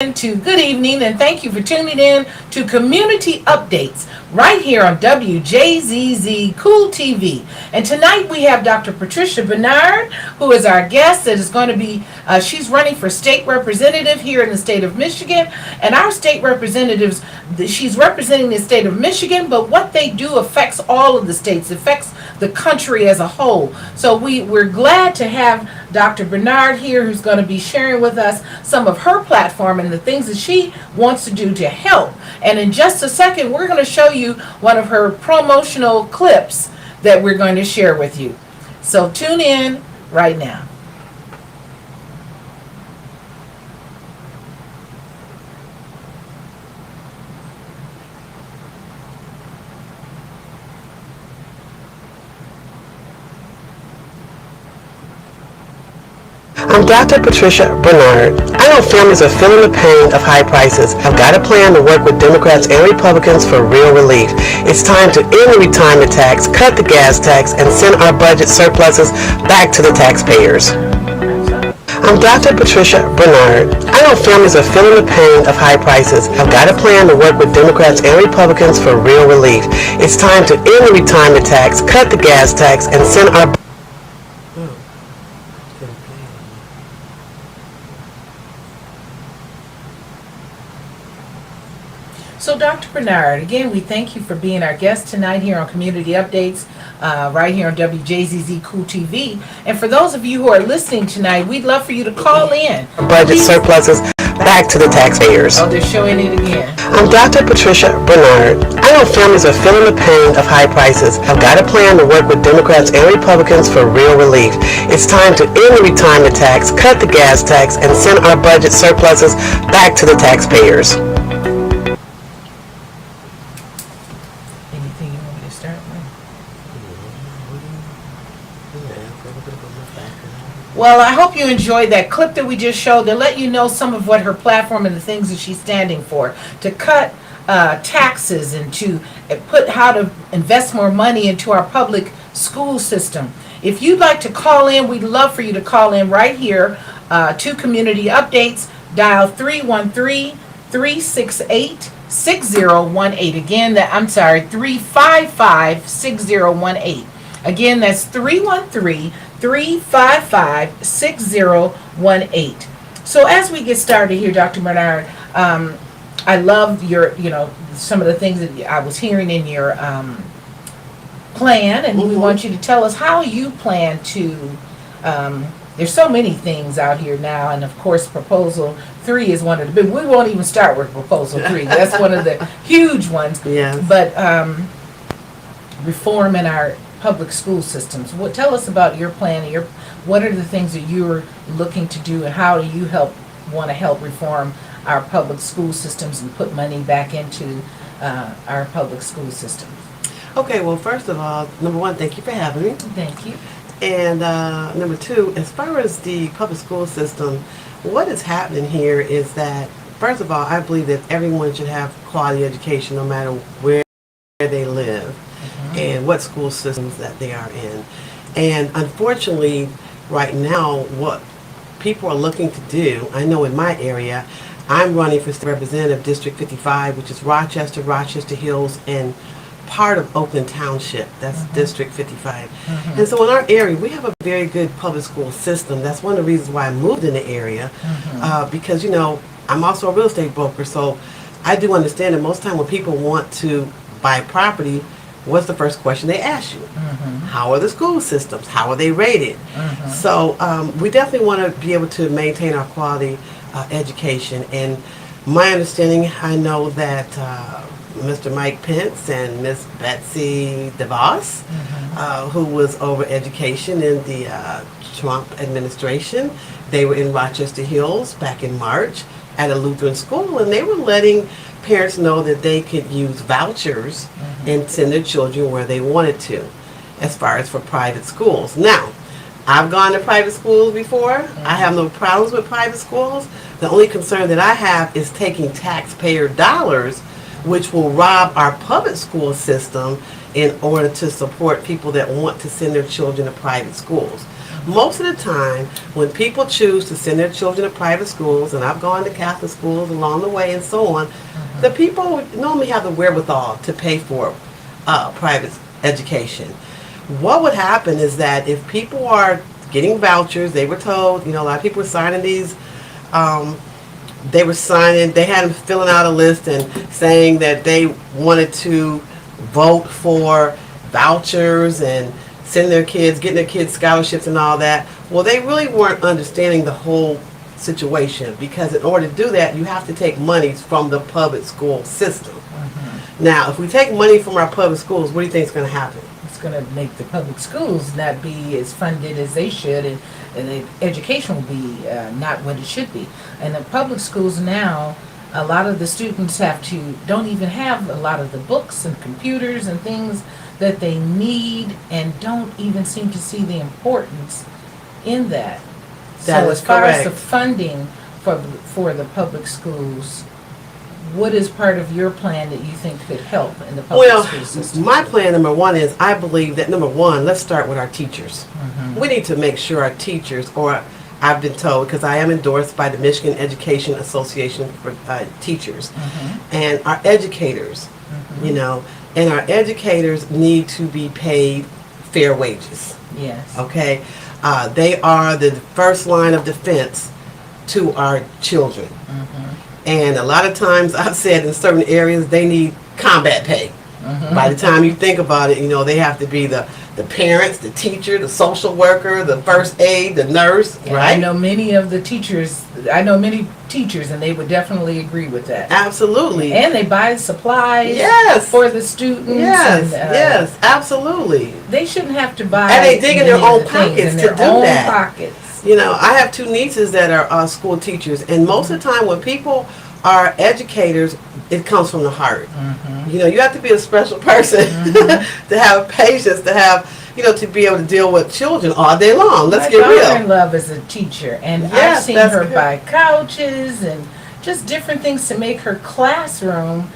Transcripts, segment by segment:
Good evening, and thank you for tuning in to Community Updates right here on WJZZ Cool TV. And tonight we have Dr. Patricia Bernard, who is our guest. That is going to be, she's running for state representative here in the state of Michigan. And our state representatives, she's representing the state of Michigan, but what they do affects all of the states, affects the country as a whole. So we're glad to have Dr. Bernard here, who's going to be sharing with us some of her platform and the things that she wants to do to help. And in just a second, we're going to show you one of her promotional clips that we're going to share with you. So tune in right now. I'm Dr. Patricia Bernard. I know families are feeling the pain of high prices. I've got a plan to work with Democrats and Republicans for real relief. It's time to end the retirement tax, cut the gas tax, and send our budget surpluses back to the taxpayers. I'm Dr. Patricia Bernard. I know families are feeling the pain of high prices. I've got a plan to work with Democrats and Republicans for real relief. It's time to end the retirement tax, cut the gas tax, and send our So, Dr. Bernard, again, we thank you for being our guest tonight here on Community Updates, right here on WJZZ Cool TV. And for those of you who are listening tonight, we'd love for you to call in. budget surpluses back to the taxpayers. Oh, they're showing it again. I'm Dr. Patricia Bernard. I know families are feeling the pain of high prices. I've got a plan to work with Democrats and Republicans for real relief. It's time to end the retirement tax, cut the gas tax, and send our budget surpluses back to the taxpayers. Anything you want me to start with? Well, I hope you enjoyed that clip that we just showed to let you know some of what her platform and the things that she's standing for. To cut taxes and to put how to invest more money into our public school system. If you'd like to call in, we'd love for you to call in right here to Community Updates. Dial 313-368-6018. Again, 355-6018. Again, that's 313-355-6018. So as we get started here, Dr. Bernard, I love your, some of the things that I was hearing in your plan, and we want you to tell us how you plan to, there's so many things out here now, and of course Proposal 3 is one of the big, we won't even start with Proposal 3. That's one of the huge ones. Yes. But reform in our public school systems. Tell us about your plan, and what are the things that you're looking to do, and how do you want to help reform our public school systems and put money back into our public school system? Okay, well, first of all, number one, thank you for having me. Thank you. And number two, as far as the public school system, what is happening here is that, first of all, I believe that everyone should have quality education no matter where they live and what school systems that they are in. And unfortunately, right now, what people are looking to do, I know in my area, I'm running for state representative District 55, which is Rochester, Rochester Hills, and part of Oakland Township. That's District 55. And so in our area, we have a very good public school system. That's one of the reasons why I moved in the area, because, I'm also a real estate broker, so I do understand that most time when people want to buy property, what's the first question they ask you? How are the school systems? How are they rated? So we definitely want to be able to maintain our quality education. And my understanding, I know that Mr. Mike Pence and Miss Betsy DeVos, who was over education in the Trump administration, they were in Rochester Hills back in March at a Lutheran school, and they were letting parents know that they could use vouchers and send their children where they wanted to, as far as for private schools. Now, I've gone to private schools before. I have no problems with private schools. The only concern that I have is taking taxpayer dollars, which will rob our public school system in order to support people that want to send their children to private schools. most of the time, when people choose to send their children to private schools, and I've gone to Catholic schools along the way and so on, the people normally have the wherewithal to pay for private education. What would happen is that if people are getting vouchers, they were told, a lot of people were signing these, they had them filling out a list and saying that they wanted to vote for vouchers and send their kids, getting their kids scholarships and all that. Well, they really weren't understanding the whole situation, because in order to do that, you have to take money from the public school system. Now, if we take money from our public schools, what do you think is going to happen? It's going to make the public schools not be as funded as they should, and the education will be not what it should be. And the public schools now, a lot of the students don't even have a lot of the books and computers and things that they need, and don't even seem to see the importance in that. That So is as far as the correct. funding for the public schools, what is part of your plan that you think could help in the public Well, school system? my plan number one is, I believe that number one, let's start with our teachers. We need to make sure our teachers, or I've been told, because I am endorsed by the Michigan Education Association for Teachers, and our educators, and our educators need to be paid fair wages. Yes. Okay? They are the first line of defense to our children. And a lot of times I've said in certain areas they need combat pay. By the time you think about it, they have to be the parents, the teacher, the social worker, the first aide, the nurse, And right? I know many teachers, and they would definitely agree with that. Absolutely. And they buy supplies Yes. for the students. Yes, and, yes, absolutely. They shouldn't have to buy. And they dig in their many of own the things pockets in to their do own that. Pockets. I have two nieces that are school teachers, and most of the time when people are educators, it comes from the heart. You have to be a special person to have patience, to have, to be able to deal with children all day long. Let's get My real. daughter-in-law is a teacher, and Yes, I've seen that's her good. buy couches and just different things to make her classroom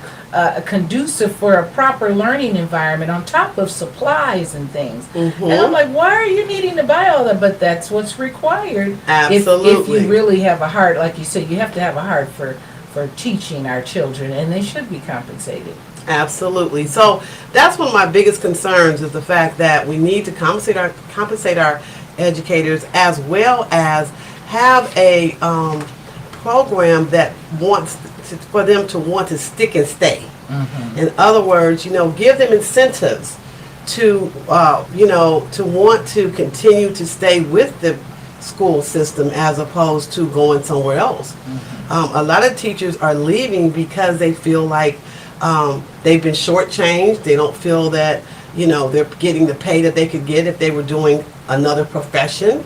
conducive for a proper learning environment, on top of supplies and things. And I'm like, why are you needing to buy all that? But that's what's required. If Absolutely. you really have a heart, like you said, you have to have a heart for teaching our children, and they should be compensated. Absolutely. So that's one of my biggest concerns, is the fact that we need to compensate our educators, as well as have a program that for them to want to stick and stay. In other words, give them incentives to to want to continue to stay with the school system, as opposed to going somewhere else. A lot of teachers are leaving because they feel like they've been shortchanged. They don't feel that they're getting the pay that they could get if they were doing another profession.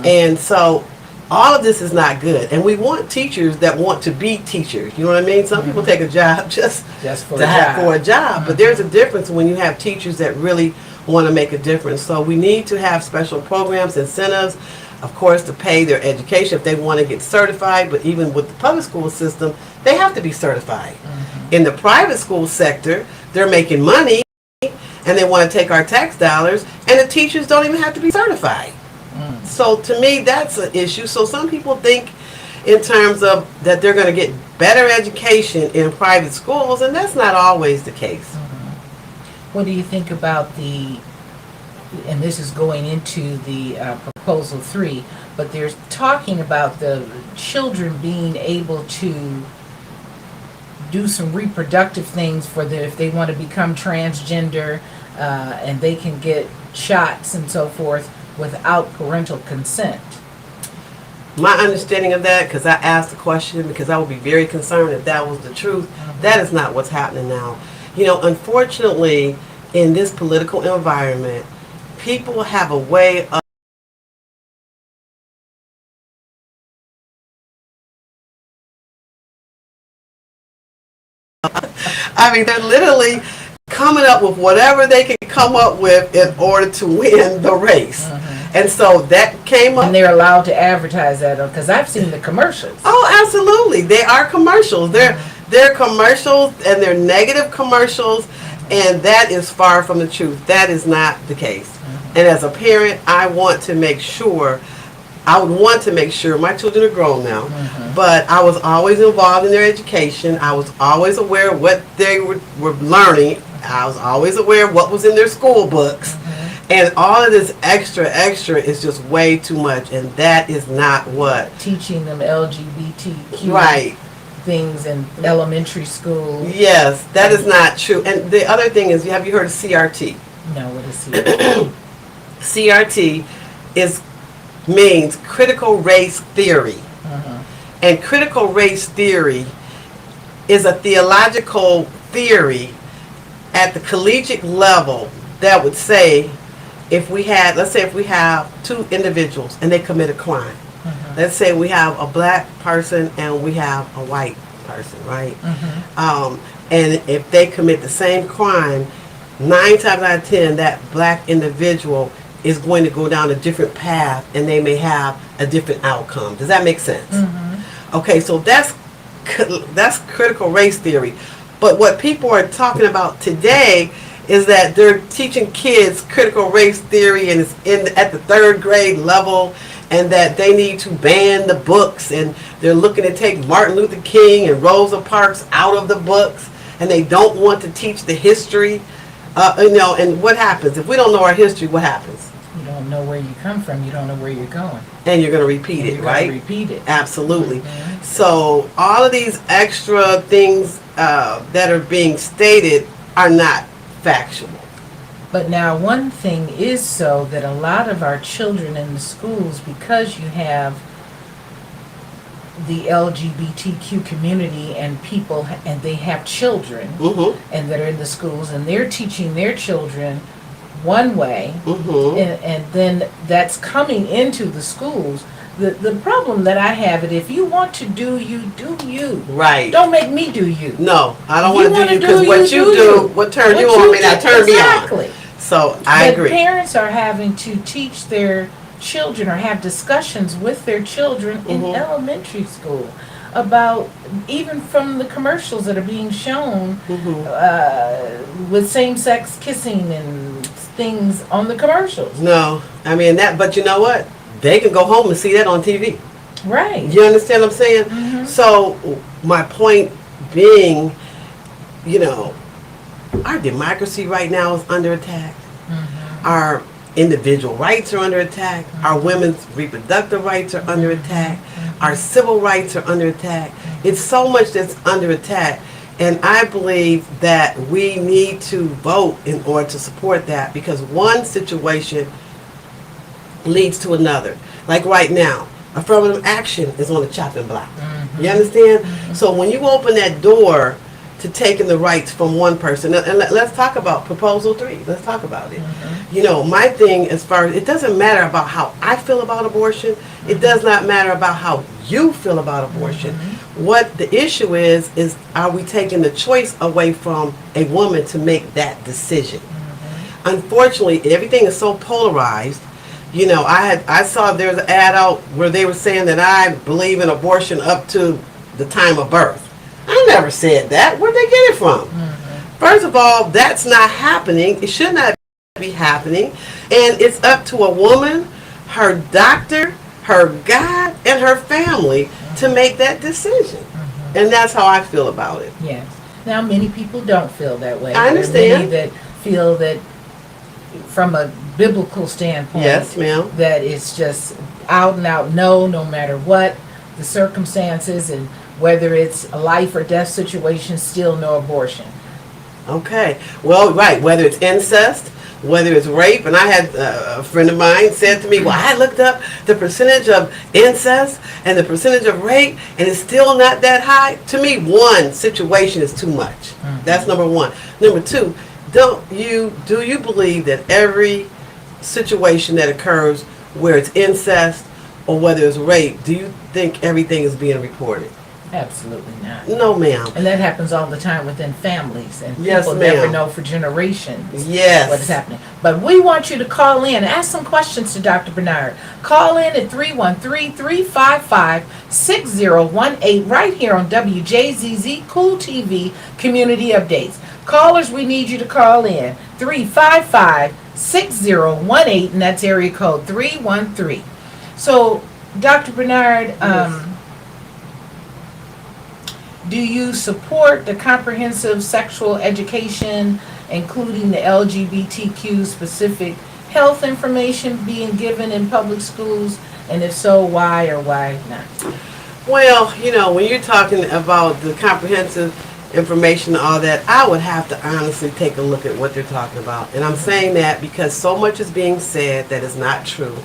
And so all of this is not good. And we want teachers that want to be teachers. You know what I mean? Some people take a job just for a job. But there's a difference when you have teachers that really want to make a difference. So we need to have special programs, incentives, of course, to pay their education if they want to get certified. But even with the public school system, they have to be certified. In the private school sector, they're making money, and they want to take our tax dollars, and the teachers don't even have to be certified. So to me, that's an issue. So some people think in terms of that they're going to get better education in private schools, and that's not always the case. What do you think about and this is going into the proposal 3, but they're talking about the children being able to do some reproductive things if they want to become transgender, and they can get shots and so forth without parental consent. My understanding of that, because I asked the question, because I would be very concerned if that was the truth, that is not what's happening now. Unfortunately, in this political environment, people have a way of they're literally coming up with whatever they can come up with in order to win the race. And so that came up. And they're allowed to advertise that, because I've seen the commercials. Oh, absolutely. They are commercials. They're commercials, and they're negative commercials, and that is far from the truth. That is not the case. And as a parent, I would want to make sure, my children are grown now, but I was always involved in their education. I was always aware of what they were learning. I was always aware of what was in their school books. And all of this extra is just way too much, and that is not what. Teaching them LGBTQ Right. things in elementary school. Yes, that is not true. And the other thing is, have you heard of CRT? No, what is it? CRT means critical race theory. And critical race theory is a theological theory at the collegiate level that would say, let's say if we have two individuals and they commit a crime. Let's say we have a black person and we have a white person, right? And if they commit the same crime, 9 times out of 10, that black individual is going to go down a different path and they may have a different outcome. Does that make sense? Okay, so that's critical race theory. But what people are talking about today is that they're teaching kids critical race theory and it's at the 3rd grade level, and that they need to ban the books, and they're looking to take Martin Luther King and Rosa Parks out of the books, and they don't want to teach the history. And what happens? If we don't know our history, what happens? You don't know where you come from. You don't know where you're going. And you're going to repeat And it, you're right? gonna repeat it. Absolutely. So all of these extra things that are being stated are not factual. But now one thing is so that a lot of our children in the schools, because you have the LGBTQ community and people, and they have children and that are in the schools, and they're teaching their children one way, and then that's coming into the schools. The problem that I have is, if you want to do you, do you. Right. Don't make me do you. No, I don't You want to do wanna you, because what you do, what turn you on may not turn me on. Exactly. So I agree. But parents are having to teach their children or have discussions with their children in elementary school about, even from the commercials that are being shown with same-sex kissing and things on the commercials. No, I mean that, but you know what? They can go home and see that on TV. Right. You understand what I'm saying? So my point being, our democracy right now is under attack. Our individual rights are under attack. Our women's reproductive rights are under attack. Our civil rights are under attack. It's so much that's under attack. And I believe that we need to vote in order to support that, because one situation leads to another. Like right now, affirmative action is on the chopping block. You understand? So when you open that door to taking the rights from one person, and let's talk about Proposal 3. Let's talk about it. My thing, as far as, it doesn't matter about how I feel about abortion. It does not matter about how you feel about abortion. What the issue is are we taking the choice away from a woman to make that decision? Unfortunately, everything is so polarized. I saw there was an ad out where they were saying that I believe in abortion up to the time of birth. I never said that. Where'd they get it from? First of all, that's not happening. It should not be happening. And it's up to a woman, her doctor, her God, and her family to make that decision. And that's how I feel about it. Yes. Now, many people don't feel that way. I understand. There are many that feel that, from a biblical standpoint, Yes, ma'am. that it's just out and out no matter what the circumstances, and whether it's a life or death situation, still no abortion. Okay. Well, right. Whether it's incest, whether it's rape, and I had a friend of mine said to me, well, I looked up the percentage of incest and the percentage of rape, and it's still not that high. To me, one situation is too much. That's number one. Number two, do you believe that every situation that occurs where it's incest or whether it's rape, do you think everything is being reported? Absolutely not. No, ma'am. And that happens all the time within families, and Yes, people never ma'am. know for generations Yes. what is happening. But we want you to call in and ask some questions to Dr. Bernard. Call in at 313-355-6018 right here on WJZZ Cool TV Community Updates. Callers, we need you to call in 355 6018, and that's area code 313. So, Dr. Bernard, do you support the comprehensive sexual education, including the LGBTQ specific health information being given in public schools? And if so, why or why not? Well, when you're talking about the comprehensive information and all that, I would have to honestly take a look at what they're talking about. And I'm saying that because so much is being said that is not true.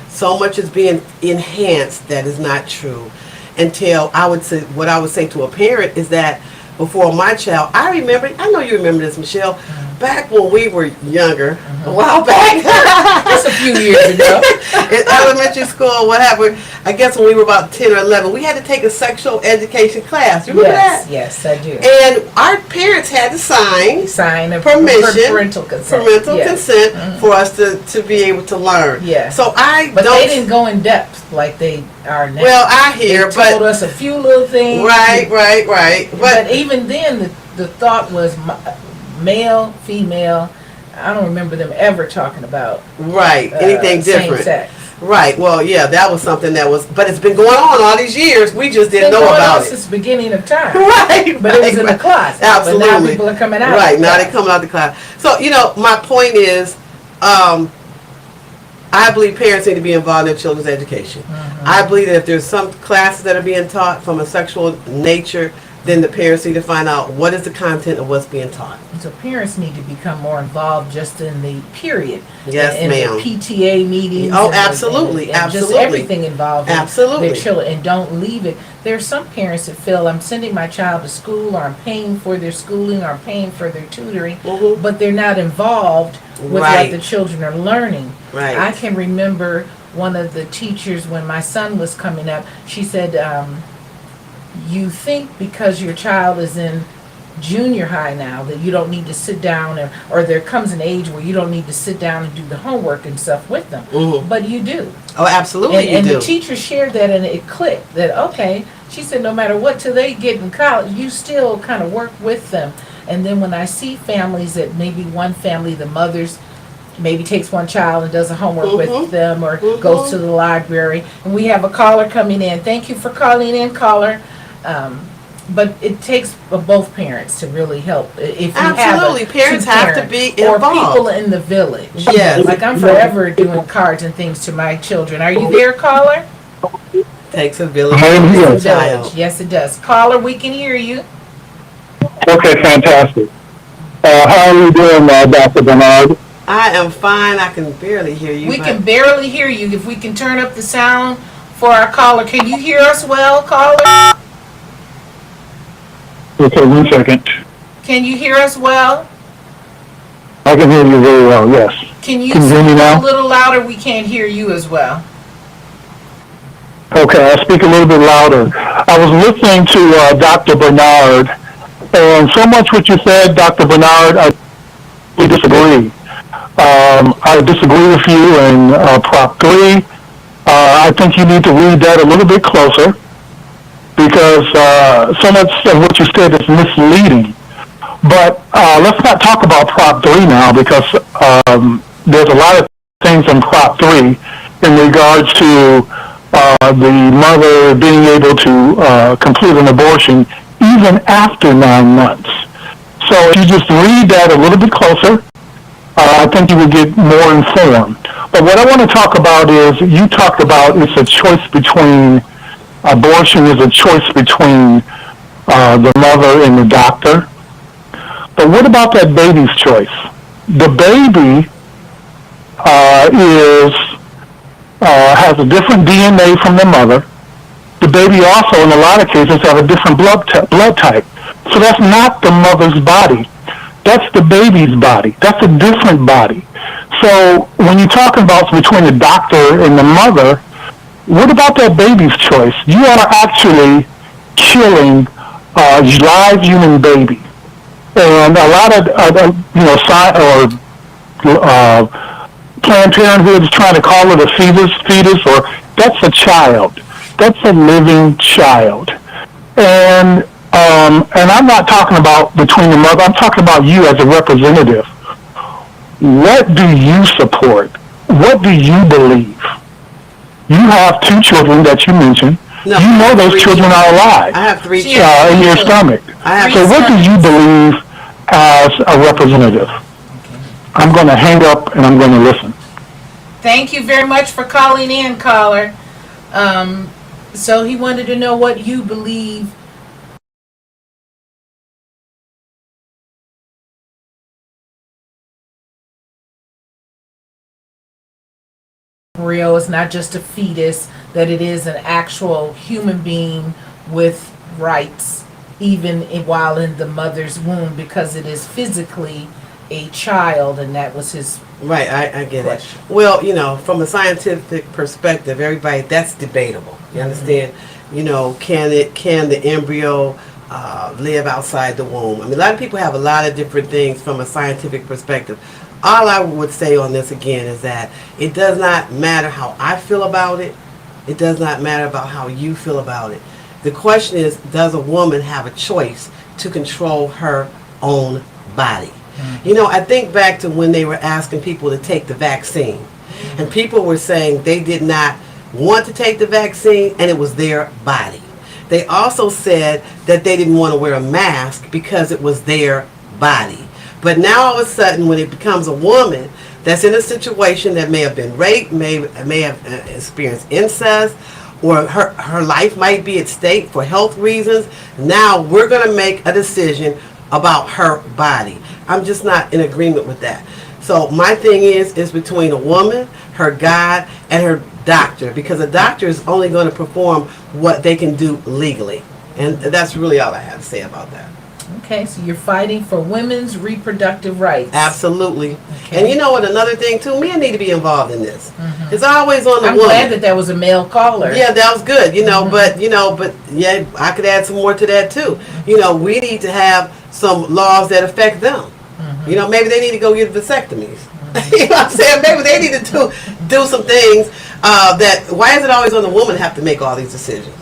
So much is being enhanced that is not true. Until what I would say to a parent is that before my child, I know you remember this, Michelle, back when we were younger, a while back. Just a few years ago. In elementary school, whatever, I guess when we were about 10 or 11, we had to take a sexual education class. You remember that? Yes, I do. And our parents had to sign a permission, parental consent, consent for us to be able to learn. Yeah. So But they didn't go in depth like they are now. Well, I hear, they told us a few little things. Right. But even then, the thought was male, female. I don't remember them ever talking about anything different. Same sex. Right. Well, yeah, that was something but it's been going on all these years. We just didn't know about it. Since the beginning of time. Right. But it was in the class. Absolutely. But now people are coming out. Right. Now they're coming out the class. So, my point is, I believe parents need to be involved in their children's education. I believe that if there's some classes that are being taught from a sexual nature, then the parents need to find out what is the content of what's being taught. So parents need to become more involved just in the period. Yes, in ma'am. The PTA meetings. Oh, absolutely. And just everything involved in their children. And don't leave it. There are some parents that feel I'm sending my child to school, or I'm paying for their schooling, or I'm paying for their tutoring, but they're not involved with what the children are learning. Right. I can remember one of the teachers when my son was coming up, she said, you think because your child is in junior high now that you don't need to sit down, or there comes an age where you don't need to sit down and do the homework and stuff with them. But you do. Oh, absolutely, and the teacher shared that, and it clicked that, okay, she said no matter what till they get in college, you still kind of work with them. And then when I see families that maybe one family, the mothers maybe takes one child and does a homework with them, or goes to the library. And we have a caller coming in. Thank you for calling in, caller. But it takes both parents to really help. If you absolutely, parents have to be involved. Or people in the village. Yes. Like I'm forever doing cards and things to my children. Are you there, caller? Takes a village. Yes, it does. Caller, we can hear you. Okay, fantastic. How are you doing, Dr. Bernard? I am fine. I can barely hear you. We can barely hear you. If we can turn up the sound for our caller. Can you hear us well, caller? Okay, 1 second. Can you hear us well? I can hear you very well, yes. Can you hear me speak now? a little louder? We can't hear you as well. Okay, I'll speak a little bit louder. I was listening to Dr. Bernard, and so much what you said, Dr. Bernard, I disagree. I disagree with you in Prop 3. I think you need to read that a little bit closer, because so much of what you said is misleading. But let's not talk about Prop 3 now, because there's a lot of things in Prop 3 in regards to the mother being able to complete an abortion even after 9 months. So if you just read that a little bit closer, I think you would get more informed. But what I want to talk about is, you talked about it's a choice between, abortion is a choice between the mother and the doctor. But what about that baby's choice? The baby has a different DNA from the mother. The baby also, in a lot of cases, have a different blood type. So that's not the mother's body. That's the baby's body. That's a different body. So when you're talking about between the doctor and the mother, what about that baby's choice? You are actually killing a live human baby. And a lot of, Planned Parenthood is trying to call it a fetus, or that's a child. That's a living child. And I'm not talking about between the mother. I'm talking about you as a representative. what do you support? What do you believe? You have 2 children that you mentioned. No, You know those 3 children are alive I have 3 She children. has in your 3 stomach. I have So what do you believe as a representative? I'm going to hang up and I'm going to listen. Thank you very much for calling in, caller. So he wanted to know what you believe. Embryo is not just a fetus, that it is an actual human being with rights, even while in the mother's womb, because it is physically a child, and that was his Right, I get it. question. Well, from a scientific perspective, everybody, that's debatable. You understand? Can the embryo live outside the womb? I mean, a lot of people have a lot of different things from a scientific perspective. All I would say on this again is that it does not matter how I feel about it. It does not matter about how you feel about it. The question is, does a woman have a choice to control her own body? I think back to when they were asking people to take the vaccine. And people were saying they did not want to take the vaccine and it was their body. They also said that they didn't want to wear a mask because it was their body. But now all of a sudden, when it becomes a woman that's in a situation that may have been raped, may have experienced incest, or her life might be at stake for health reasons, now we're going to make a decision about her body. I'm just not in agreement with that. So my thing is between a woman, her God, and her doctor, because a doctor is only going to perform what they can do legally. And that's really all I have to say about that. Okay, so you're fighting for women's reproductive rights. Absolutely. Okay. And you know what, another thing too, men need to be involved in this. It's always on the I'm woman. glad that that was a male caller. Yeah, that was good, but yeah, I could add some more to that too. We need to have some laws that affect them. Maybe they need to go get vasectomies. You know what I'm saying? Maybe they need to do some things that, why is it always on the woman to have to make all these decisions?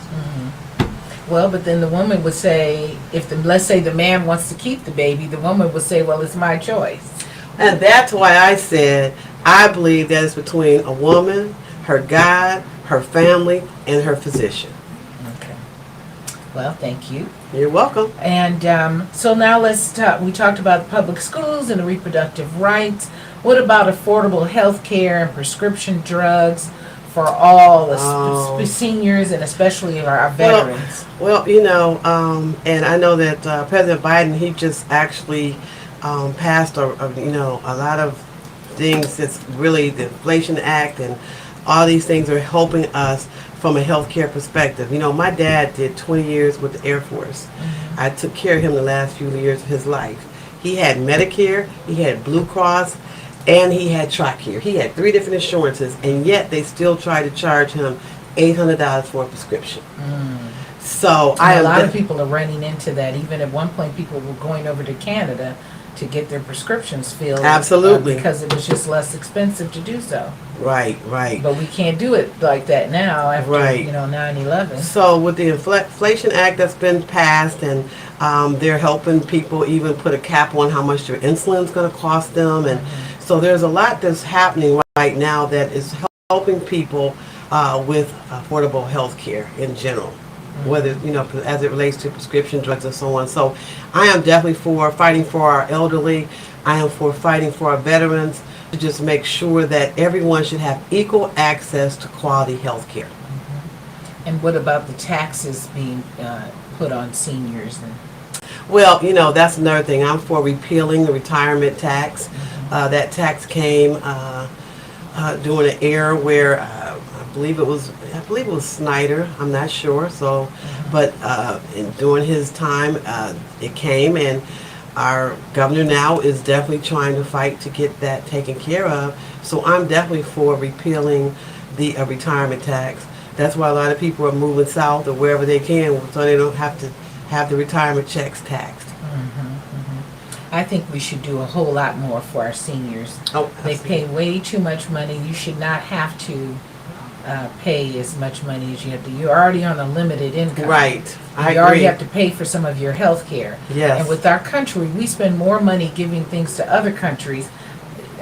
Well, but then the woman would say, let's say the man wants to keep the baby, the woman would say, well, it's my choice. And that's why I said, I believe that it's between a woman, her God, her family, and her physician. Okay. Well, thank you. You're welcome. And so now let's talk. We talked about public schools and the reproductive rights. What about affordable health care and prescription drugs for all the seniors and especially our veterans? Well, and I know that President Biden, he just actually passed a lot of things that's really the Inflation Act, and all these things are helping us from a healthcare perspective. My dad did 20 years with the Air Force. I took care of him the last few years of his life. He had Medicare, he had Blue Cross, and he had TRICARE. He had 3 different insurances, and yet they still try to charge him $800 for a prescription. So a lot of people are running into that. Even at one point, people were going over to Canada to get their prescriptions filled. Absolutely. Because it was just less expensive to do so. Right. But we can't do it like that now after, Right. 9/11. So with the Inflation Act that's been passed, and they're helping people even put a cap on how much their insulin is going to cost them. And so there's a lot that's happening right now that is helping people with affordable health care in general. Whether, as it relates to prescription drugs and so on. So I am definitely for fighting for our elderly. I am for fighting for our veterans, to just make sure that everyone should have equal access to quality health care. And what about the taxes being put on seniors? Well, that's another thing. I'm for repealing the retirement tax. That tax came during an era where I believe it was Snyder. I'm not sure. So, but during his time, it came, and our governor now is definitely trying to fight to get that taken care of. So I'm definitely for repealing the retirement tax. That's why a lot of people are moving south or wherever they can, so they don't have to have the retirement checks taxed. I think we should do a whole lot more for our seniors. Oh, They pay way too much money. You should not have to pay as much money as you have to. You're already on a limited income. Right. I You already agree. have to pay for some of your health care. Yes. And with our country, we spend more money giving things to other countries.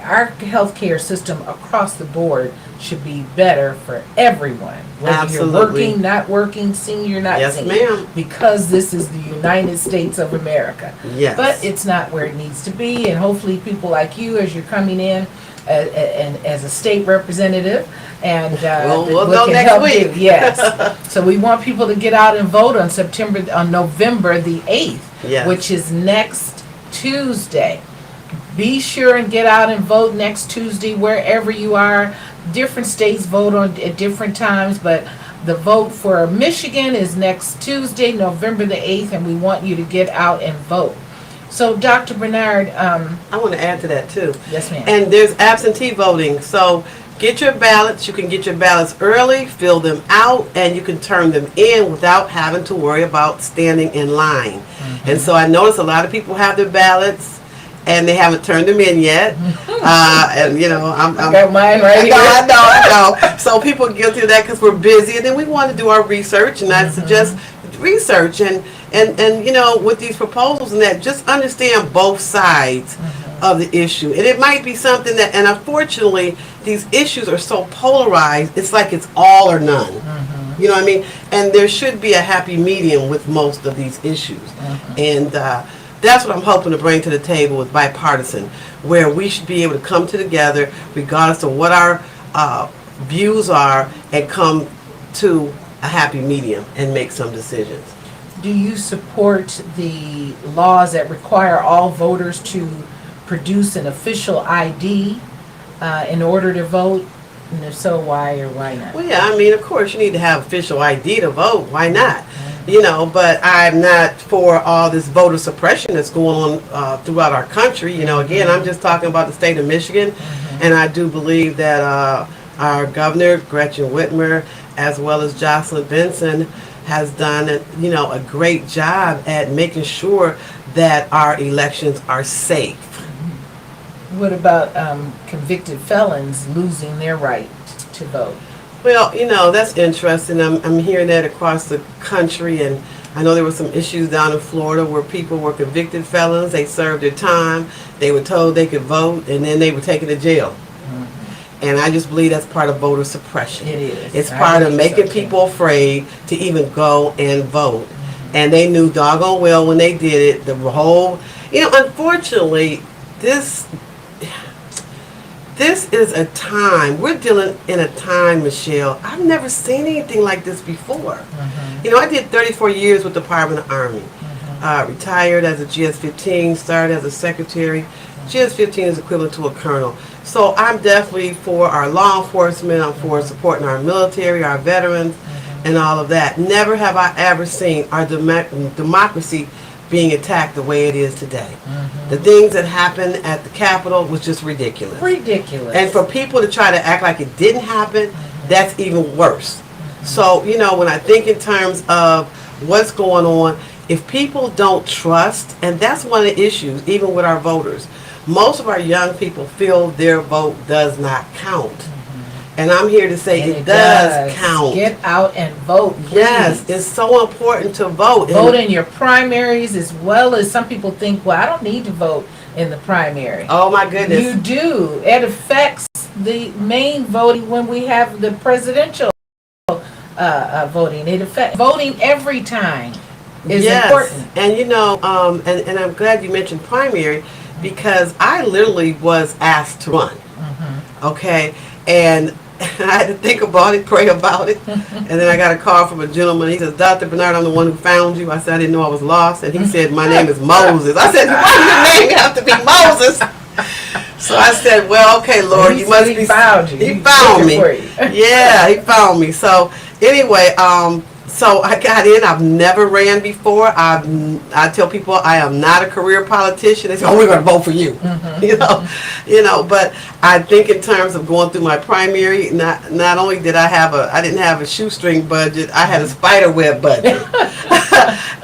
our healthcare system across the board should be better for everyone. Whether Absolutely. you're working, not working, senior, not Yes, senior. ma'am. Because this is the United States of America. Yes. But it's not where it needs to be, and hopefully people like you, as you're coming in and as a state representative, and We'll we know can next help week. you. Yes. So we want people to get out and vote on November the 8th, Yes. which is next Tuesday. Be sure and get out and vote next Tuesday wherever you are. Different states vote on at different times, but the vote for Michigan is next Tuesday, November the 8th, and we want you to get out and vote. So, Dr. Bernard, I want to add to that too. yes, ma'am. And there's absentee voting. So get your ballots. You can get your ballots early, fill them out, and you can turn them in without having to worry about standing in line. And so I notice a lot of people have their ballots and they haven't turned them in yet. And you know, I'm got mine right here. I know. So people are guilty of that because we're busy, and then we want to do our research, and I suggest research and you know, with these proposals and that, just understand both sides of the issue. And it might be something that, and unfortunately, these issues are so polarized, it's like it's all or none. You know what I mean? And there should be a happy medium with most of these issues. And that's what I'm hoping to bring to the table with bipartisan, where we should be able to come together regardless of what our views are and come to a happy medium and make some decisions. Do you support the laws that require all voters to produce an official ID in order to vote? And if so, why or why not? Well, yeah, I mean, of course, you need to have official ID to vote. Why not? You know, but I'm not for all this voter suppression that's going on throughout our country. You know, again, I'm just talking about the state of Michigan, and I do believe that our governor, Gretchen Whitmer, as well as Jocelyn Benson, has done a great job at making sure that our elections are safe. What about convicted felons losing their right to vote? Well, you know, that's interesting. I'm hearing that across the country, and I know there were some issues down in Florida where people were convicted felons. They served their time. They were told they could vote, and then they were taken to jail. And I just believe that's part of voter suppression. It is. It's I part of believe making so, too. people afraid to even go and vote. And they knew doggone well when they did it, the whole, you know, unfortunately, this is a time, we're dealing in a time, Michelle, I've never seen anything like this before. You know, I did 34 years with the Department of Army. Retired as a GS-15, started as a secretary. GS-15 is equivalent to a colonel. So I'm definitely for our law enforcement, I'm for supporting our military, our veterans, and all of that. Never have I ever seen our democracy being attacked the way it is today. The things that happened at the Capitol was just ridiculous. Ridiculous. And for people to try to act like it didn't happen, that's even worse. So, you know, when I think in terms of what's going on, if people don't trust, and that's one of the issues, even with our voters, most of our young people feel their vote does not count. And I'm here to say And it does count. Get out and vote, please. Yes, it's so important to vote. Vote in your primaries, as well as some people think, well, I don't need to vote in the primary. Oh my goodness. You do. It affects the main voting when we have the presidential voting. It affects voting every time is important. And you know, and I'm glad you mentioned primary, because I literally was asked to run. Okay, and I had to think about it, pray about it, and then I got a call from a gentleman. He says, "Dr. Bernard, I'm the one who found you." I said, "I didn't know I was lost," and he said, "My name is Moses." I said, "Why does your name have to be Moses?" So I said, "Well, okay, Lord, you must He be." found you. He He's found looking me. for you. Yeah, he found me. So anyway, so I got in. I've never ran before. I tell people I am not a career politician. They say, "Oh, we're going to vote for you." You know. But I think in terms of going through my primary, not only did I didn't have a shoestring budget. I had a spider web budget.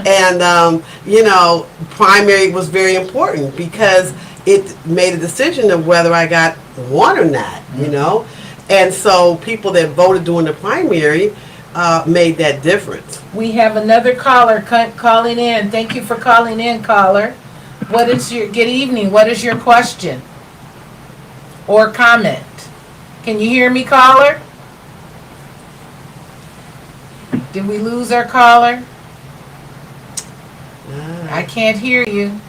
And you know, primary was very important because it made a decision of whether I got one or not. You know, and so people that voted during the primary made that difference. We have another caller calling in. Thank you for calling in, caller. What is your, good evening, what is your question? or comment? Can you hear me, caller? Did we lose our caller? I can't hear you.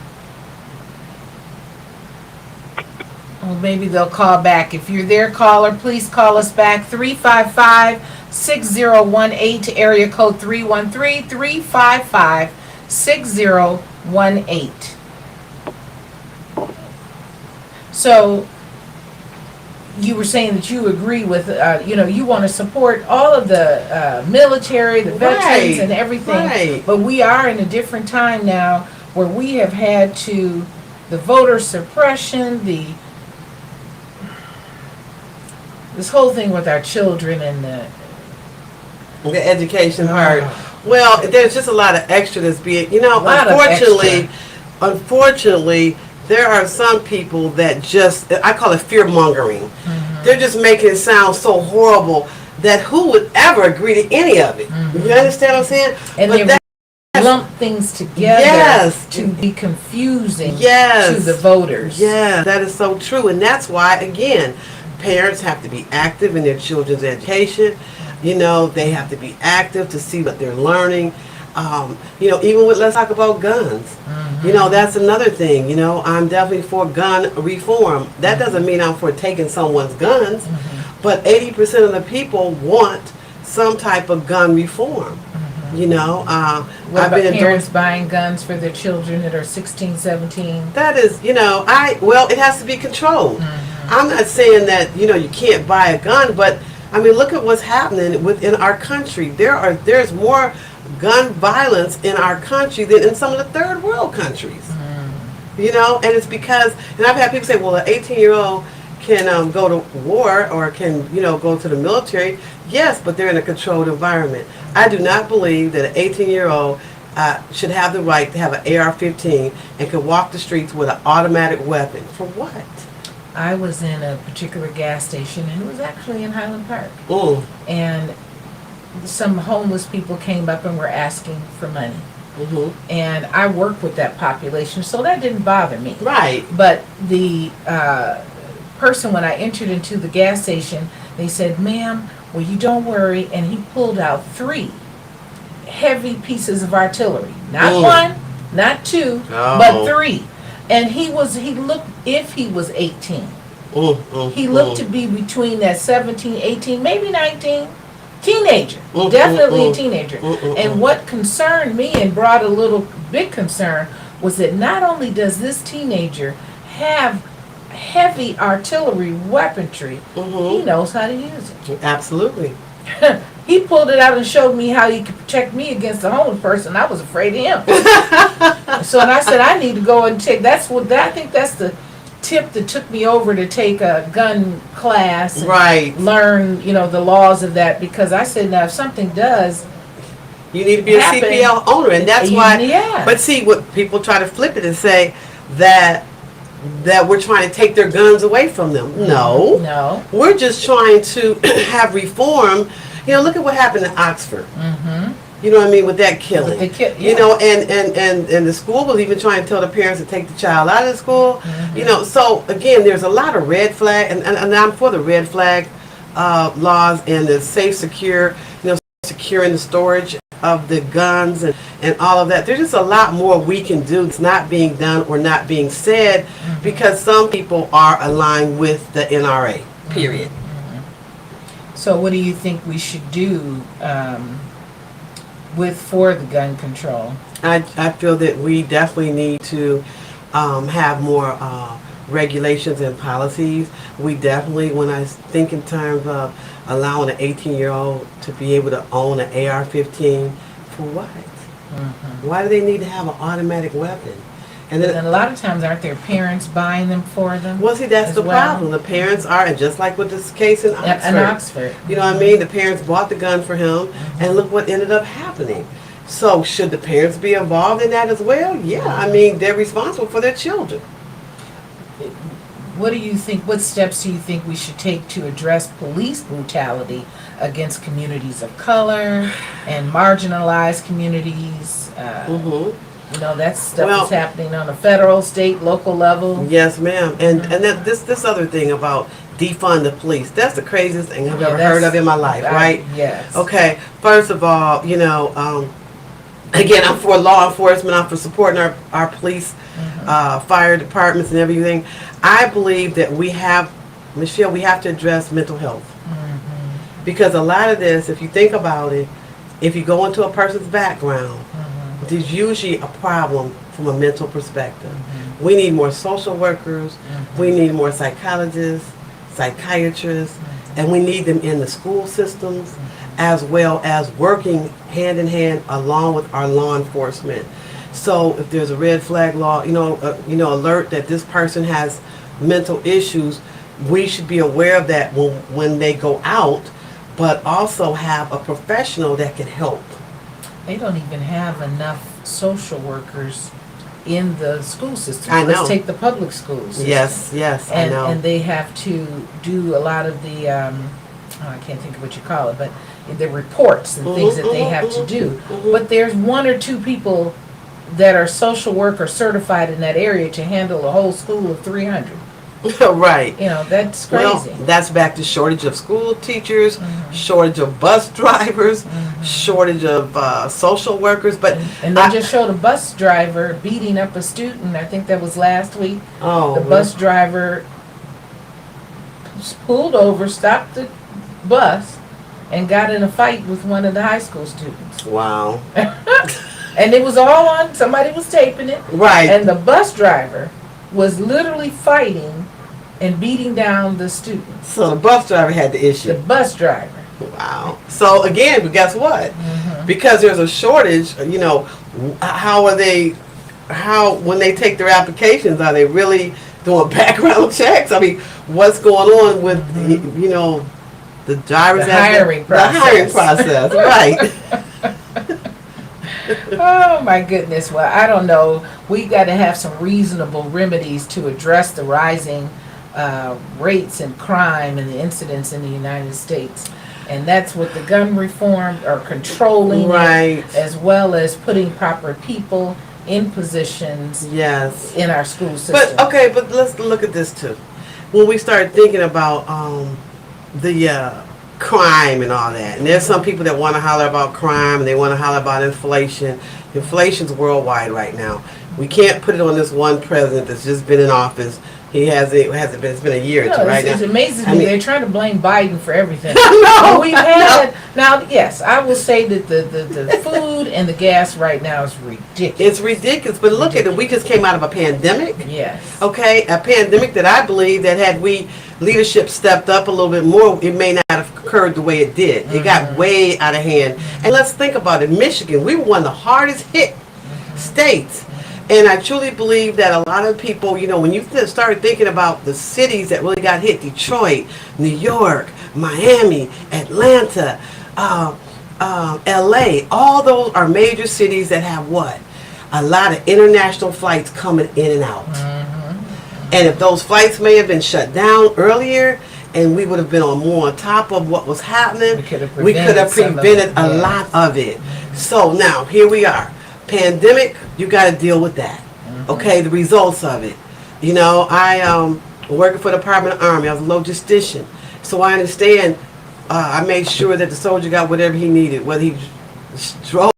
Well, maybe they'll call back. If you're there, caller, please call us back. 355-6018, area code 313-355-6018. So, you were saying that you agree with, you want to support all of the military, the veterans, Right, and everything. right. But we are in a different time now where we have had to, the voter suppression, this whole thing with our children and The education part. Well, there's just a lot of extra that's being, Lot of unfortunately, there are some people that just, I call it fear mongering. They're just making it sound so horrible that who would ever agree to any of it? You understand what I'm saying? and But they lump things together Yes. to be confusing Yes. to the voters. Yeah, that is so true. And that's why, again, parents have to be active in their children's education. They have to be active to see what they're learning. Even with, let's talk about guns. That's another thing. I'm definitely for gun reform. That doesn't mean I'm for taking someone's guns, but 80% of the people want some type of gun reform. What about I've been parents buying guns for their children that are 16, 17? That is, it has to be controlled. I'm not saying that, you can't buy a gun, but I mean, look at what's happening within our country. There's more gun violence in our country than in some of the third world countries. And it's because, and I've had people say, well, an 18-year-old can go to war or can, go to the military. Yes, but they're in a controlled environment. I do not believe that an 18-year-old should have the right to have an AR-15 and can walk the streets with an automatic weapon. For what? I was in a particular gas station, and it was actually in Highland Park. And some homeless people came up and were asking for money. And I worked with that population, so that didn't bother me. Right. But the person, when I entered into the gas station, they said, ma'am, well, you don't worry. And he pulled out 3 heavy pieces of artillery. Not one, not 2, but 3. And he looked, if he was 18, he looked to be between that 17, 18, maybe 19, teenager, definitely a teenager. And what concerned me and brought a little big concern was that not only does this teenager have heavy artillery weaponry, he knows how to use it. Absolutely. He pulled it out and showed me how he could protect me against a homeless person. I was afraid of him. So and I said, I need to go and take, I think that's the tip that took me over to take a gun class and Right. learn, the laws of that, because I said, now if something does You need to be a happen, CPL owner, and that's why. Yeah. But see, what people try to flip it and say that we're trying to take their guns away from them. No, we're just trying to have reform. Look at what happened in Oxford. You know what I mean, with that killing. With the And the school was even trying to tell the parents to take the child out of the school. So again, there's a lot of red flag, and I'm for the red flag laws and the safe, secure, securing the storage of the guns and all of that. There's just a lot more we can do that's not being done or not being said because some people are aligned with the NRA, period. So what do you think we should do for the gun control? I feel that we definitely need to have more regulations and policies. We definitely, when I think in terms of allowing an 18-year-old to be able to own an AR-15, for what? Why do they need to have an automatic weapon? And And a lot of times, aren't their parents buying them for them? well, see, that's as the well? problem. The parents are, and just like with this case in Oxford. In Oxford. You know what I mean? The parents bought the gun for him, and look what ended up happening. So should the parents be involved in that as well? Yeah, I mean, they're responsible for their children. What do you think, what steps do you think we should take to address police brutality against communities of color and marginalized communities? You know, that stuff Well- is happening on a federal, state, local level. Yes, ma'am. And that this other thing about defund the police, that's the craziest thing I've Yeah, ever that's- heard of in my life, right? Yes. Okay, first of all, again, I'm for law enforcement. I'm for supporting our police, fire departments and everything. I believe that Michelle, we have to address mental health. Because a lot of this, if you think about it, if you go into a person's background, there's usually a problem from a mental perspective. We need more social workers. We need more psychologists, psychiatrists, and we need them in the school systems as well as working hand in hand along with our law enforcement. So if there's a red flag law, alert that this person has mental issues, we should be aware of that when they go out, but also have a professional that can help. They don't even have enough social workers in the school system. I know. Let's take the public schools. Yes, I know. And they have to do a lot of the, I can't think of what you call it, but the reports and things that they have to do. But there's one or two people that are social worker certified in that area to handle a whole school of 300. Right. You know, that's Well, crazy. that's back to shortage of school teachers, shortage of bus drivers, shortage of social workers. But And they just showed a bus driver beating up a student. I think that was last week. oh, The bus driver pulled over, stopped the bus, and got in a fight with one of the high school students. wow. And it was all on, somebody was taping it. Right. And the bus driver was literally fighting and beating down the student. So the bus driver had the The issue. bus driver. Wow. So again, but guess what? Because there's a shortage, how are they, when they take their applications, are they really doing background checks? I mean, what's going on with, the drivers? The hiring process. The hiring process, right. Oh my goodness. Well, I don't know. We got to have some reasonable remedies to address the rising rates in crime and the incidents in the United States. And that's with the gun reform or controlling it, Right. as well as putting proper people in positions Yes. in our school system. But let's look at this too. When we start thinking about the crime and all that, and there's some people that want to holler about crime and they want to holler about inflation. Inflation's worldwide right now. We can't put it on this one president that's just been in office. He hasn't been. It's been a year or two right It's now. amazing to I me. mean- They're trying to blame Biden for everything. No, We've had now. Yes, I will say that the food and the gas right now is ridiculous. It's ridiculous. But look at it. We just came out of a pandemic. Yes. Okay, a pandemic that I believe that had we leadership stepped up a little bit more, it may not have occurred the way it did. It got way out of hand. And let's think about it. Michigan, we were one of the hardest hit states. And I truly believe that a lot of people, when you started thinking about the cities that really got hit, Detroit, New York, Miami, Atlanta, LA, all those are major cities that have what? A lot of international flights coming in and out. And if those flights may have been shut down earlier, and we would have been more on top of what was happening, We could have we could have prevented some of prevented it, a yeah. lot of it. So now, here we are. Pandemic, you got to deal with that. Okay, the results of it. I working for the Department of Army. I was a logistician. So I understand, I made sure that the soldier got whatever he needed, whether he drove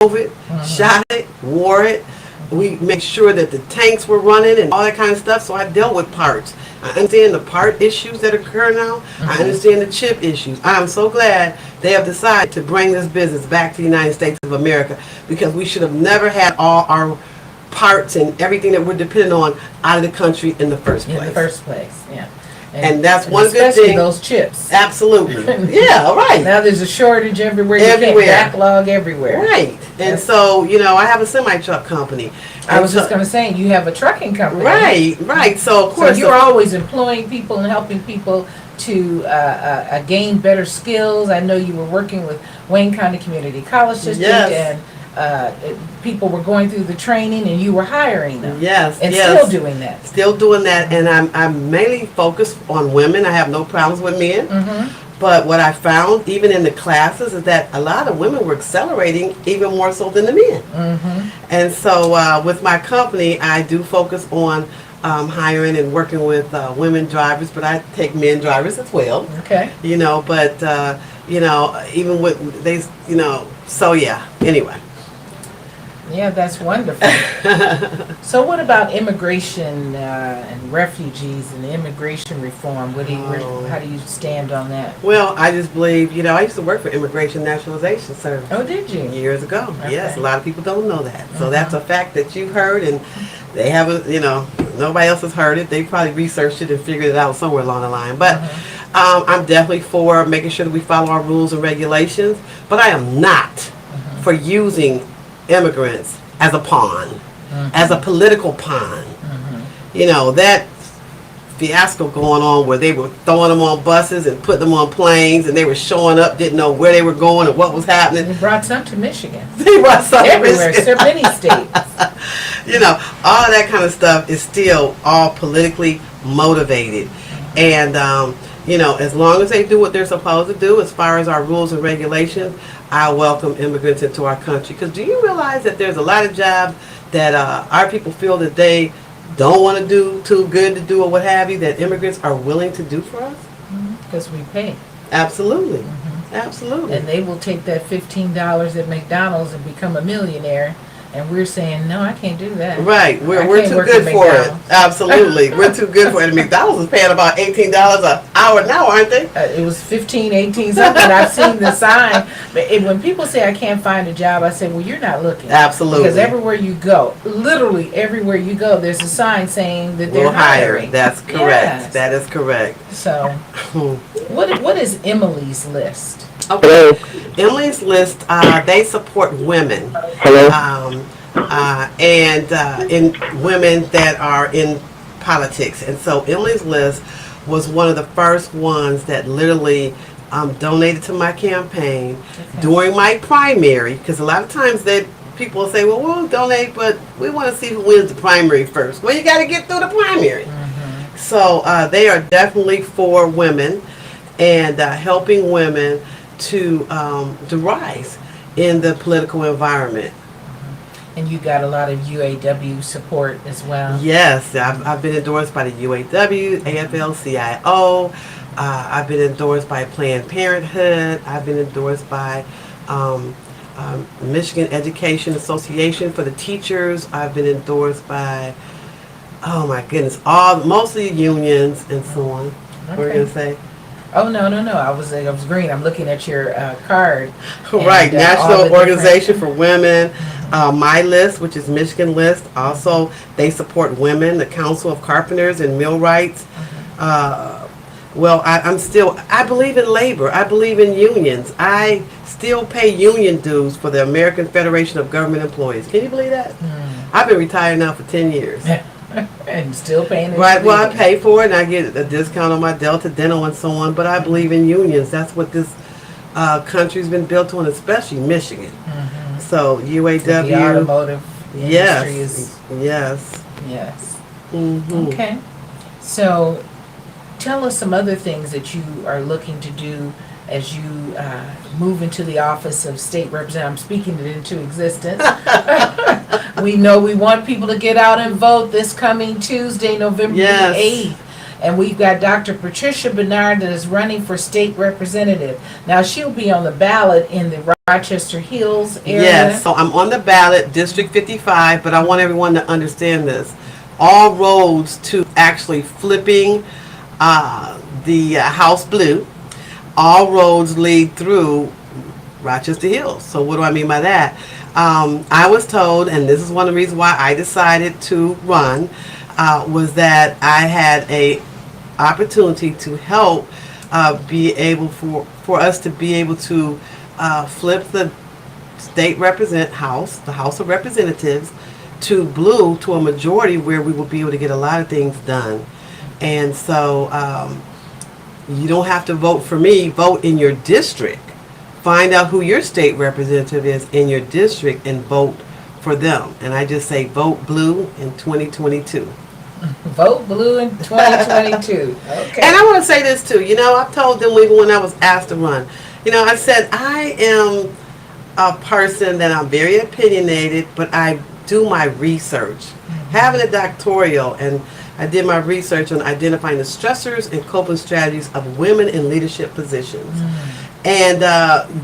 it, shot it, wore it. We make sure that the tanks were running and all that kind of stuff. So I dealt with parts. I understand the part issues that occur now. I understand the chip issues. I am so glad they have decided to bring this business back to the United States of America, because we should have never had all our parts and everything that we're dependent on out of the country in the first place. In the first place, yeah. And that's one good especially thing. those chips. Absolutely. Yeah, right. Now there's a shortage everywhere. You Everywhere. can't backlog everywhere. Right. And Yes. so, I have a semi-truck company. I was And just so- going to say, you have a trucking company. Right. So, of So course, you're always employing people and helping people to gain better skills. I know you were working with Wayne County Community College District, Yes. and people were going through the training, and you were hiring them. yes, And yes. still doing that. Still doing that, and I'm mainly focused on women. I have no problems with men. But what I found, even in the classes, is that a lot of women were accelerating even more so than the men. And so with my company, I do focus on hiring and working with women drivers, but I take men drivers as well. Okay. You know, but you know, even with they, you know, so yeah. Anyway. Yeah, that's wonderful. So what about immigration and refugees and immigration reform? What do you, how do you stand on that? Well, I just believe, you know, I used to work for Immigration Naturalization Service. Oh, did you? Years ago. Okay. Yes, a lot of people don't know that. So that's a fact that you've heard, and they haven't, you know, nobody else has heard it. They probably researched it and figured it out somewhere along the line. But I'm definitely for making sure that we follow our rules and regulations, but I am not for using immigrants as a pawn, as a political pawn. You know, that fiasco going on where they were throwing them on buses and putting them on planes, and they were showing up, didn't know where they were going and what was happening. We brought some to Michigan. They brought some Everywhere, risk. so many states. You know, all of that kind of stuff is still all politically motivated. And, you know, as long as they do what they're supposed to do as far as our rules and regulations, I welcome immigrants into our country. Because do you realize that there's a lot of jobs that our people feel that they don't want to do, too good to do or what have you, that immigrants are willing to do for us? Because we pay. Absolutely. Absolutely. And they will take that $15 at McDonald's and become a millionaire. And we're saying, no, I can't do that. Right, I we're can't too work good at for it. McDonald's. Absolutely, we're too good for it. And McDonald's is paying about $18 an hour now, aren't they? It was 15, 18 something. I've seen the sign. But when people say I can't find a job, I say, well, you're not looking. Absolutely. Because everywhere you go, literally everywhere you go, there's a sign saying that they're We'll hire. hiring. That's correct. Yes. That is correct. So, what is Emily's List? Okay. Emily's List, they support women. Hello? And in women that are in politics. And so Emily's List was one of the first ones that literally donated to my campaign during my primary, because a lot of times that people will say, well, we'll donate, but we want to see who wins the primary first. Well, you got to get through the primary. So they are definitely for women and helping women to rise in the political environment. And you got a lot of UAW support as well. Yes, I've been endorsed by the UAW, AFL-CIO. I've been endorsed by Planned Parenthood. I've been endorsed by Michigan Education Association for the teachers. I've been endorsed by, oh my goodness, mostly unions and so on. What were you gonna say? Oh no! I was green. I'm looking at your card. Right, And, all the National different- Organization for Women, My List, which is Michigan List. Also, they support women, the Council of Carpenters and Millwrights. Well, I believe in labor. I believe in unions. I still pay union dues for the American Federation of Government Employees. Can you believe that? I've been retired now for 10 years. and still paying it. Right, well, I pay for it and I get a discount on my Delta Dental and so on, but I believe in unions. That's what this country's been built on, especially Michigan. So UAW. The automotive Yes. industry is Yes. okay. So, tell us some other things that you are looking to do as you move into the office of state representative. I'm speaking it into existence. We know we want people to get out and vote this coming Tuesday, November Yes. the 8th. And we've got Dr. Patricia Bernard that is running for state representative. Now, she'll be on the ballot in the Rochester Hills area. Yes, so I'm on the ballot, District 55, but I want everyone to understand this. All roads to actually flipping the House Blue, all roads lead through Rochester Hills. So what do I mean by that? I was told, and this is one of the reasons why I decided to run, was that I had a opportunity to help be able for us to be able to flip the state the House of Representatives to blue, to a majority where we will be able to get a lot of things done. And so you don't have to vote for me, vote in your district. Find out who your state representative is in your district and vote for them. And I just say vote blue in 2022. Vote blue in 2022. Okay. And I want to say this too. You know, I told them even when I was asked to run. You know, I said I am a person that I'm very opinionated, but I do my research. Having a doctoral, and I did my research on identifying the stressors and coping strategies of women in leadership positions. And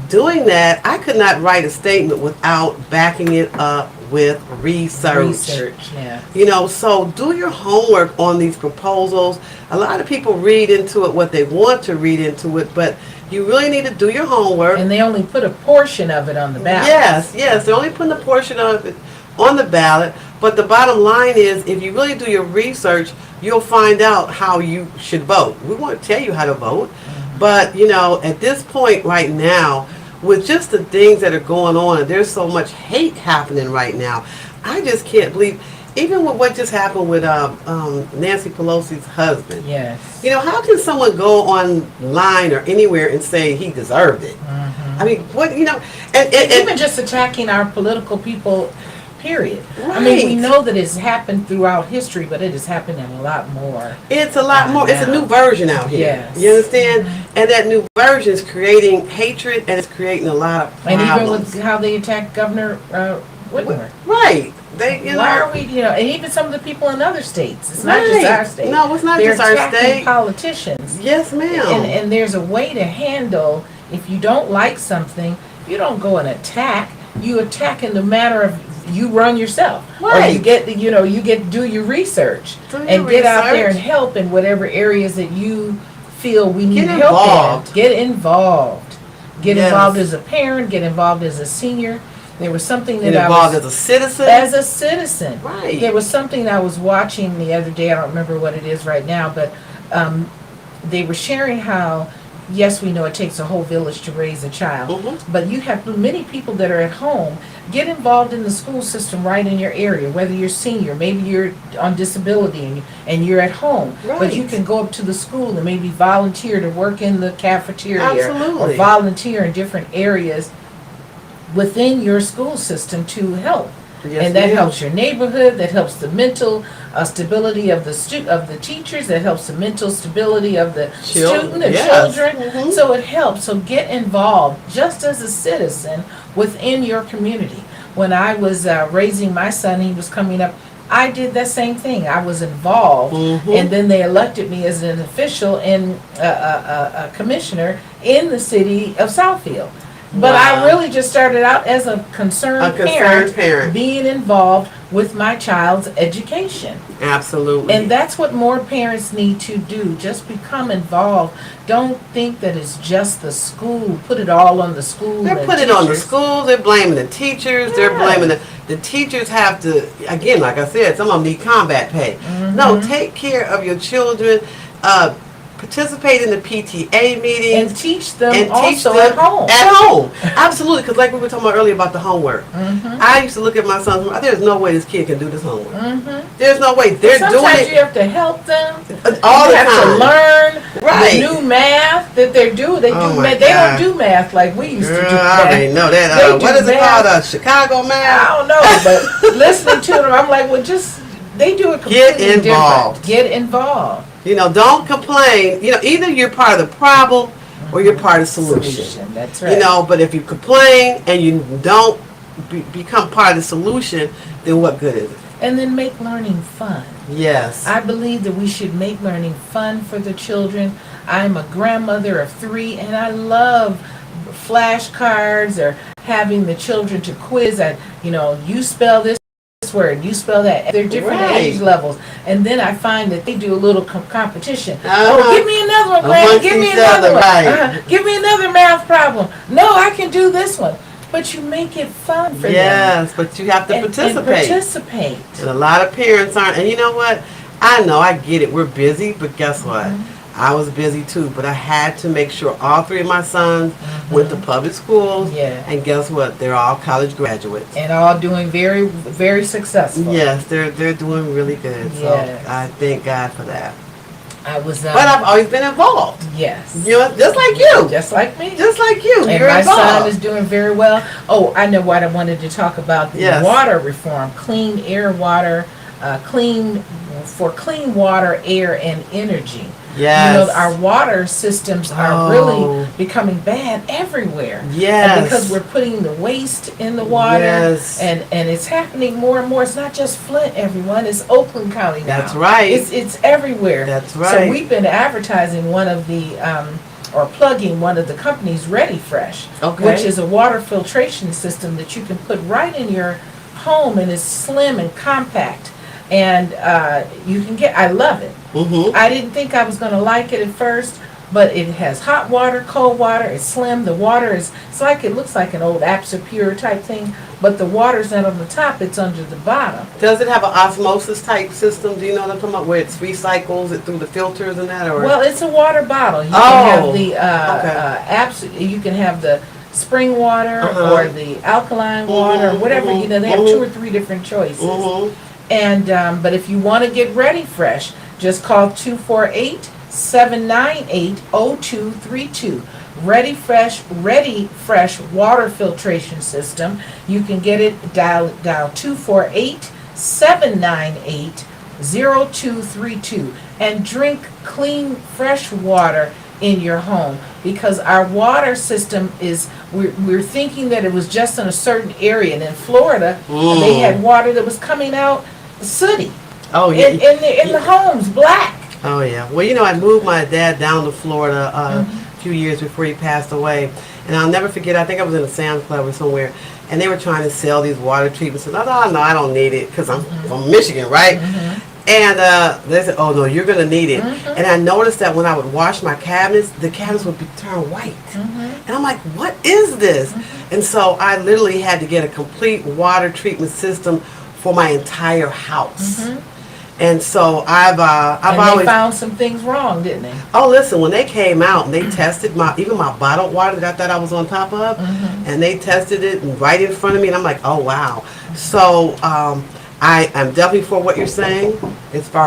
doing that, I could not write a statement without backing it up with research. Yeah. You know, so do your homework on these proposals. A lot of people read into it what they want to read into it, but you really need to do your homework. And they only put a portion of it on the ballot. Yes, they're only putting a portion of it on the ballot. But the bottom line is, if you really do your research, you'll find out how you should vote. We won't tell you how to vote, but you know, at this point right now, with just the things that are going on, and there's so much hate happening right now, I just can't believe, even with what just happened with Nancy Pelosi's husband. Yes. You know, how can someone go online or anywhere and say he deserved it? I mean, what, you know, and Even just attacking our political people, period. I mean, we Right. know that it's happened throughout history, but it is happening a lot more. it's a lot more. It's a new version out here. Yes. You understand? And that new version is creating hatred, and it's creating a lot of And problems. even with how they attacked Governor Whitmer. Right. They, you Why know. are we, you know, and even some of the people in other states. It's not just Right. our state. No, it's not They're just our attacking state. politicians. Yes, ma'am. And there's a way to handle, if you don't like something, you don't go and attack. You attack in the matter of you run yourself. Or you Right. get, you know, you get do your research Do your and get out there research. and help in whatever areas that you feel we need Get help involved. in. Get involved. Get Yes. involved as a parent, get involved as a senior. There was something that Get I involved was as a citizen. as a citizen. Right. There was something I was watching the other day. I don't remember what it is right now, but they were sharing how, yes, we know it takes a whole village to raise a child, Mhm. but you have many people that are at home. Get involved in the school system right in your area, whether you're senior, maybe you're on disability and you're at home. But you Right. can go up to the school and maybe volunteer to work in the cafeteria Absolutely. or volunteer in different areas within your school system to help. Yes, And that ma'am. helps your neighborhood, that helps the mental stability of the teachers, that helps the mental stability of the student and yes. children. Mhm. So it helps. So get involved just as a citizen within your community. When I was raising my son, he was coming up, I did that same thing. I was involved, Mhm. and then they elected me as an official and a commissioner in the city of Southfield. But I Wow. really just started out as a concerned parent. being involved with my child's education. Absolutely. And that's what more parents need to do. Just become involved. Don't think that it's just the school. Put it all on the school. They're and putting it on the teachers. schools. They're blaming the teachers. They're Yeah. blaming the teachers. Have to, again, like I said, some of them need combat pay. No, take care of your children. Participate in the PTA meetings. And teach them and also teach them at home. At home, absolutely. Because like we were talking about earlier about the homework, Mm-hmm. I used to look at my son's homework. There's no way this kid can do this homework. There's no way they're doing Sometimes you it have to help them. all You the have to time. learn Right. the new math that they're doing. They Oh do my math. They God. don't do math like we used to Girl, do I math. already know that. They What do is it math. called? Chicago math. I don't know, but listening to them, I'm like, well, just they do it completely Get involved. different. Get involved. You know, don't complain. You know, either you're part of the problem or you're part of the solution. That's right. You know, but if you complain and you don't become part of the solution, then what good is it? And then make learning fun. Yes. I believe that we should make learning fun for the children. I'm a grandmother of 3, and I love flashcards or having the children to quiz. You spell this word, you spell that. They're different Right. age levels. And then I find that they do a little competition. Uh-huh. Oh, give me another one, Granny. Amongst Give me each another other, one. right. Give me another math problem. No, I can do this one. But you make it fun for them. Yes, but you have to And participate. participate. And a lot of parents aren't. And you know what? I know, I get it. We're busy, but guess what? I was busy too, but I had to make sure all 3 of my sons went to public schools. Yeah. And guess what? They're all college graduates. And all doing very, very successful. Yes, they're doing really good. So Yes. I thank God for that. I was. But I've always been involved. Yes. You know, just like you. Just like me. Just like you. And You're my involved. son is doing very well. Oh, I know what I wanted to talk about. The Yes. water reform, clean air, water, clean for clean water, air, and energy. Yes. You know, our water systems are really becoming bad everywhere. Yes. And because we're putting the waste in the water. Yes. And it's happening more and more. It's not just Flint, everyone. It's Oakland County now. That's right. It's everywhere. That's right. So we've been advertising one of the, or plugging one of the companies, Ready Fresh, Okay. which is a water filtration system that you can put right in your home, and it's slim and compact. And you can get, I love it. Mm-hmm. I didn't think I was going to like it at first, but it has hot water, cold water, it's slim. The water is, it's like, it looks like an old Absapure type thing, but the water's not on the top, it's under the bottom. Does it have an osmosis type system? Do you know what I'm talking about? Where it recycles it through the filters and that, or? Well, it's a water bottle. You Oh, can have the okay. you can have the spring water Uh-huh. or the alkaline water or whatever. You know, they have 2 or 3 different choices. Mm-hmm. And but if you want to get Ready Fresh, just call 248-798-0232. Ready Fresh water filtration system. You can get it, dial 248-798-0232 and drink clean fresh water in your home, because our water system is, we're thinking that it was just in a certain area, and in Florida they had water that was coming out sooty Oh yeah. in the homes, black. Oh yeah. Well, you know, I moved my dad down to Florida a few years before he passed away, and I'll never forget. I think I was in a Sam's Club or somewhere, and they were trying to sell these water treatments. And I thought, no, I don't need it because I'm from Michigan, right? And they said, oh no, you're gonna need it. And I noticed that when I would wash my cabinets, the cabinets would turn white. And I'm like, what is this? And so I literally had to get a complete water treatment system for my entire house. And so I've And always they found some things wrong, didn't they? Oh, listen, when they came out and they tested even my bottled water that I thought I was on top of, and they tested it right in front of me, and I'm like, oh wow. So I am definitely for what you're saying as far